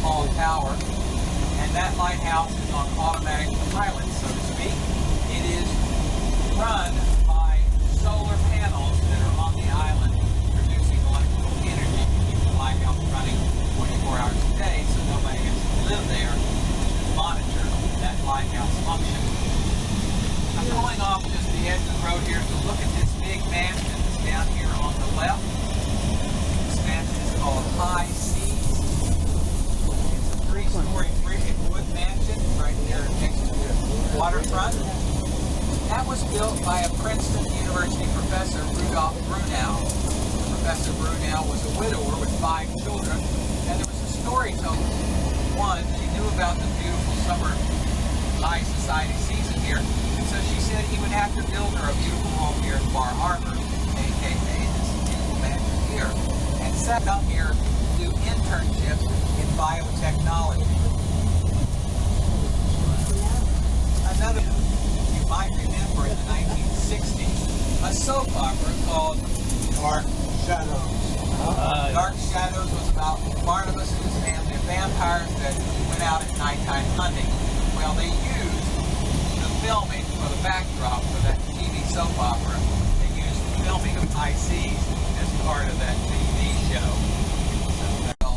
tall tower. And that lighthouse is on automatic pilot, so to speak. It is run by solar panels that are on the island producing electrical energy to keep the lighthouse running 24 hours a day, so nobody has to live there to monitor that lighthouse function. I'm pulling off just the edge of the road here to look at this big mansion that's down here on the left. This mansion is called High Seas. It's a 3-story brick and wood mansion right there next to the waterfront. That was built by a Princeton University professor, Rudolph Brunel. Professor Brunel was a widower with 5 children, and there was a story told. One, she knew about the beautiful summer high society season here, and so she said he would have to build her a beautiful home here in Bar Harbor, aka this beautiful mansion here, and set up here to do internships in biotechnology. Another, you might remember in the 1960s, a soap opera called Dark Shadows. Dark Shadows was about Barnabas and his family of vampires that went out at nighttime hunting. Well, they used the filming for the backdrop for that TV soap opera. They used the filming of High Seas as part of that TV show. So,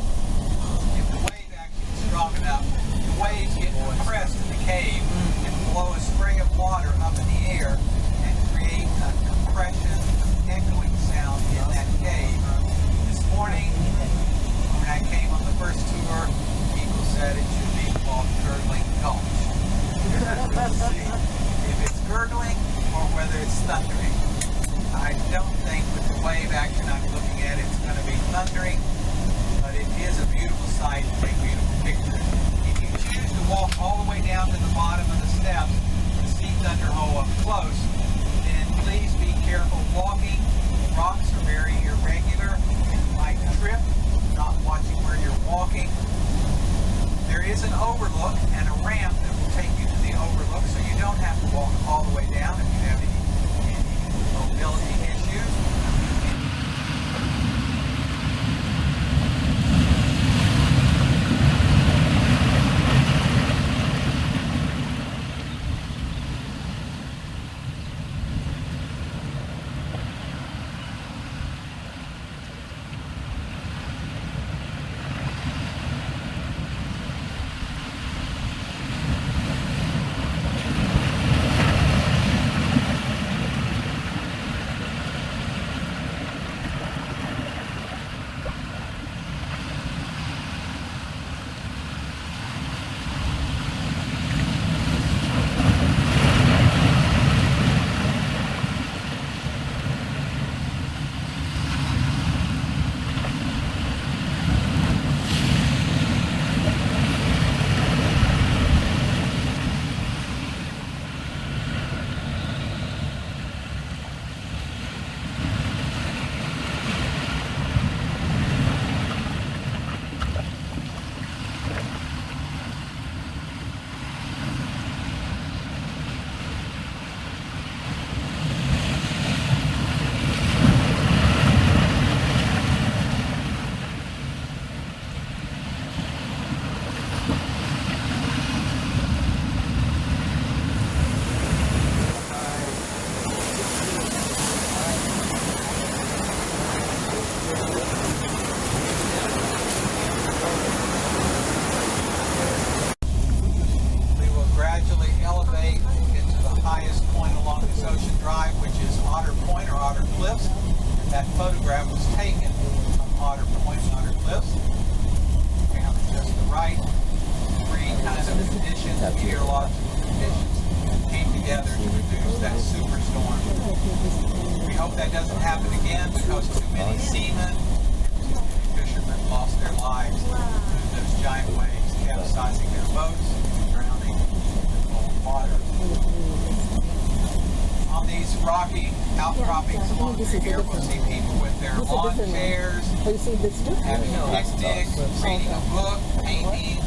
if the wave action is strong enough, the waves get compressed in the cave and blow a spray of water up in the air and create a compression, echoing sound in that cave. This morning, when I came on the first tour, people said it should be called Gurgling Gulch. We'll see if it's gurgling or whether it's thundering. I don't think with the wave action I'm looking at it's going to be thundering, but it is a beautiful sight to take beautiful pictures. If you choose to walk all the way down to the bottom of the steps to see Thunder Hole up close, then please be careful walking. The rocks are very irregular and you might trip, not watching where you're walking. There is an overlook and a ramp that will take you to the overlook, so you don't have to walk all the way down if you have any mobility issues. That photograph was taken from Otter Point and Otter Cliffs. Found just the right three kinds of conditions, meteorological conditions, came together to produce that superstorm. We hope that doesn't happen again because too many seamen and too many fishermen lost their lives due to those giant waves capsizing their boats and drowning in the cold water. On these rocky outcroppings along through here, we'll see people with their lawn chairs, having a picnic, reading a book, painting,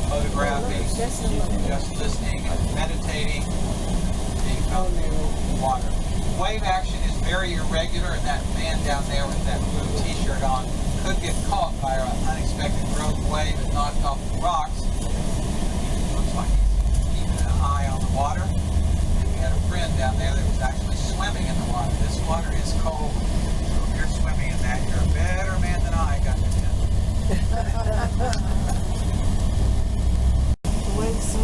photographing, just listening and meditating, being out through the water. Wave action is very irregular, and that man down there with that blue t-shirt on could get caught by an unexpected rogue wave and knocked off the rocks. Looks like he's keeping an eye on the water. And we had a friend down there that was actually swimming in the water. This water is cold, so if you're swimming in that, you're a better man than I got to tell. The wave's so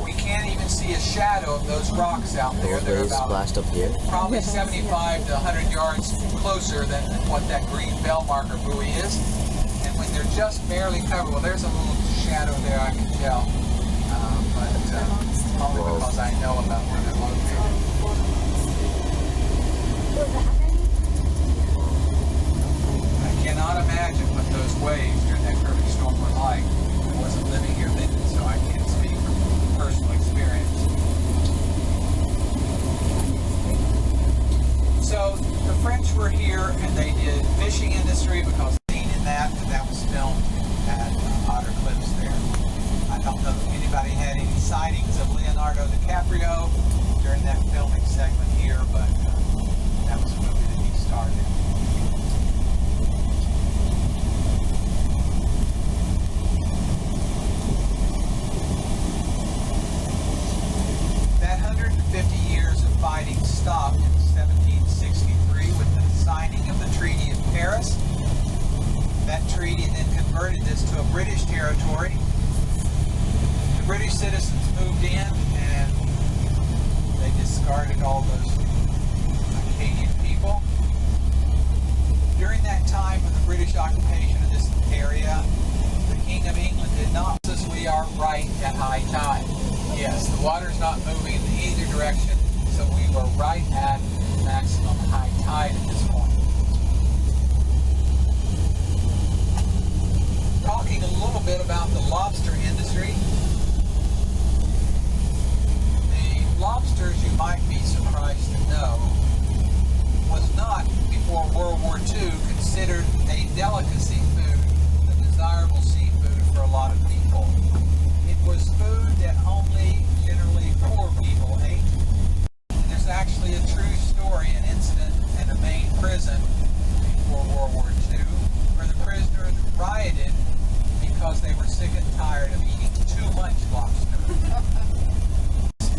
We can't even see a shadow of those rocks out there. They're about splashed up here. probably 75 to 100 yards closer than what that green bell marker buoy is. And when they're just barely covered, well, there's a little shadow there, I can tell. But only because I know about where they're located. I cannot imagine what those waves during that perfect storm were like. I wasn't living here then, so I can't speak from personal experience. So the French were here and they did fishing industry because seen in that was filmed at Otter Cliffs there. I don't know if anybody had any sightings of Leonardo DiCaprio during that filming segment here, but that was a movie that he starred in. That 150 years of fighting stopped in 1763 with the signing of the Treaty of Paris. That treaty then converted this to a British territory. The British citizens moved in and they discarded all those Acadian people. During that time of the British occupation of this area, the King of England did not, as we are right at high tide. Yes, the water's not moving in either direction, so we were right at maximum high tide at this point. Talking a little bit about the lobster industry. The lobsters, you might be surprised to know, was not, before World War II, considered a delicacy food, a desirable seafood for a lot of people. It was food that only generally poor people ate. And there's actually a true story, an incident in a Maine prison before World War II, where the prisoners rioted because they were sick and tired of eating too much lobster.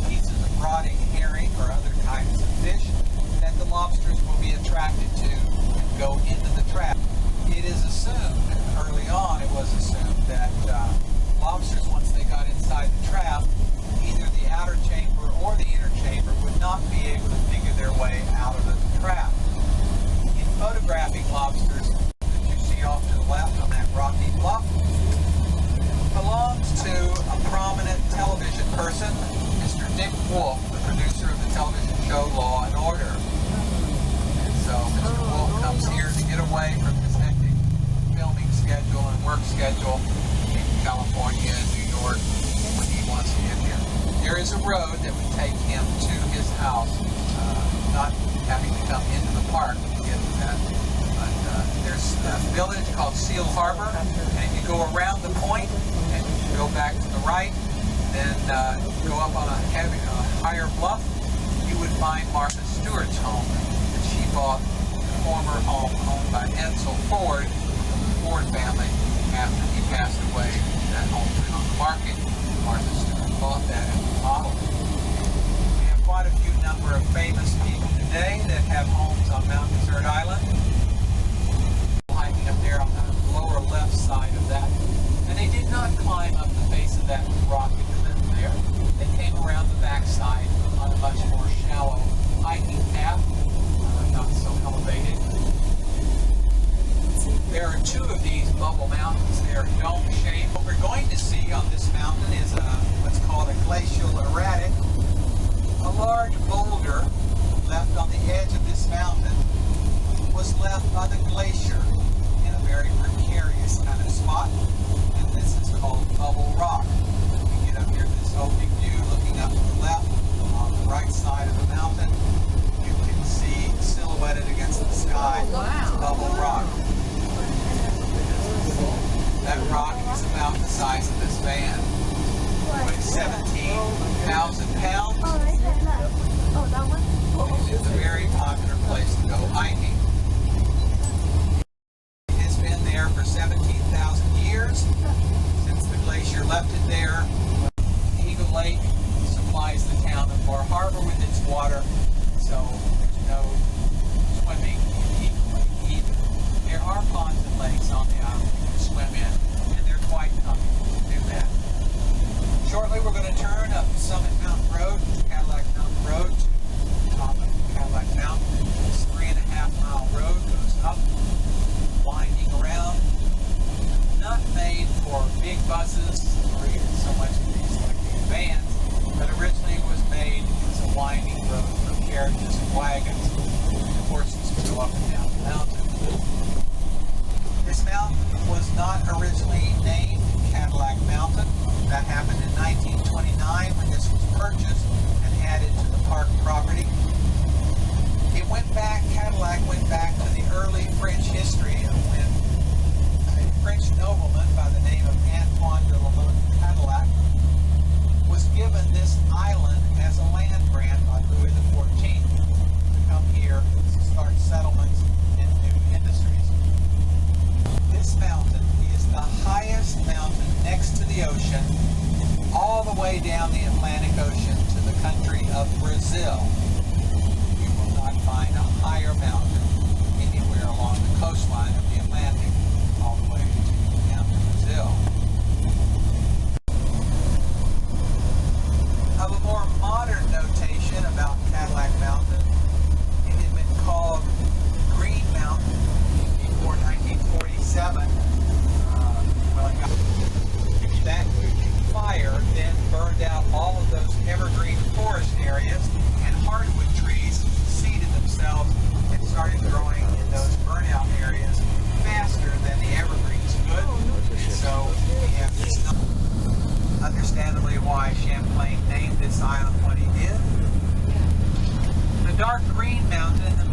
Pieces of rotting herring or other kinds of fish that the lobsters will be attracted to and go into the trap. It is assumed, early on it was assumed, that lobsters, once they got inside the trap, either the outer chamber or the inner chamber would not be able to figure their way out of the trap. In photographing lobsters that you see off to the left on that rocky bluff, belongs to a prominent television person, Mr. Dick Wolf, the producer of the television show Law and Order. And so Mr. Wolf comes here to get away from his hectic filming schedule and work schedule in California and New York when he wants to get here. There is a road that would take him to his house, not having to come into the park to get to that. But there's a village called Seal Harbor, and if you go around the point and you go back to the right, then go up on a higher bluff, you would find Martha Stewart's home that she bought, the former home owned by Edsel Ford, the Ford family, after he passed away. That home went on the market. Martha Stewart bought that as a model. We have quite a few number of famous people today that have homes on Mount Desert Island. Hiking up there on the lower left side of that. And they did not climb up the face of that rocky cliff there. They came around the backside on a much more shallow hiking path, not so elevated. There are two of these bubble mountains. They are dome-shaped. What we're going to see on this mountain is what's called a glacial erratic. A large boulder left on the edge of this mountain was left by the glacier in a very precarious kind of spot. And this is called bubble rock. We get up here to this opening view looking up to the left. On the right side of the mountain, you can see silhouetted against the sky bubble rock. That rock is about the size of this van. It weighs 17,000 pounds. It's a very popular hiking. It has been there for 17,000 years since the glacier left it there. Eagle Lake supplies the town of Bar Harbor with its water, so there's no swimming in Eagle Lake either. There are ponds and lakes on the island you can swim in, and they're quite comfortable to do that. Shortly we're going to turn up Summit Mountain Road, Cadillac Mountain Road, to the top of Cadillac Mountain. This 3.5-mile road goes up, winding around, not made for big buses or even so much of these like these vans, but originally was made as a winding road for carriages and wagons. The horses could go up and down the mountain. This mountain was not originally named Cadillac Mountain. That happened in 1929 when this was purchased and added to the park property. It went back, Cadillac went back to the early French history of when a French nobleman by the name of Antoine de la Motte Cadillac was given this island as a land grant by Louis XIV to come here to start settlements and new industries. This mountain is the highest mountain next to the ocean, all the way down the Atlantic Ocean to the country of Brazil. You will not find a higher mountain anywhere along the coastline of the Atlantic, all the way down to Brazil. Of a more modern notation about Cadillac Mountain, it had been called Green Mountain before 1947. That fire then burned out all of those evergreen forest areas, and hardwood trees seeded themselves and started growing in those burnout areas faster than the evergreens could. So we have this, understandably why Champlain named this island what he did. The dark green mountain in the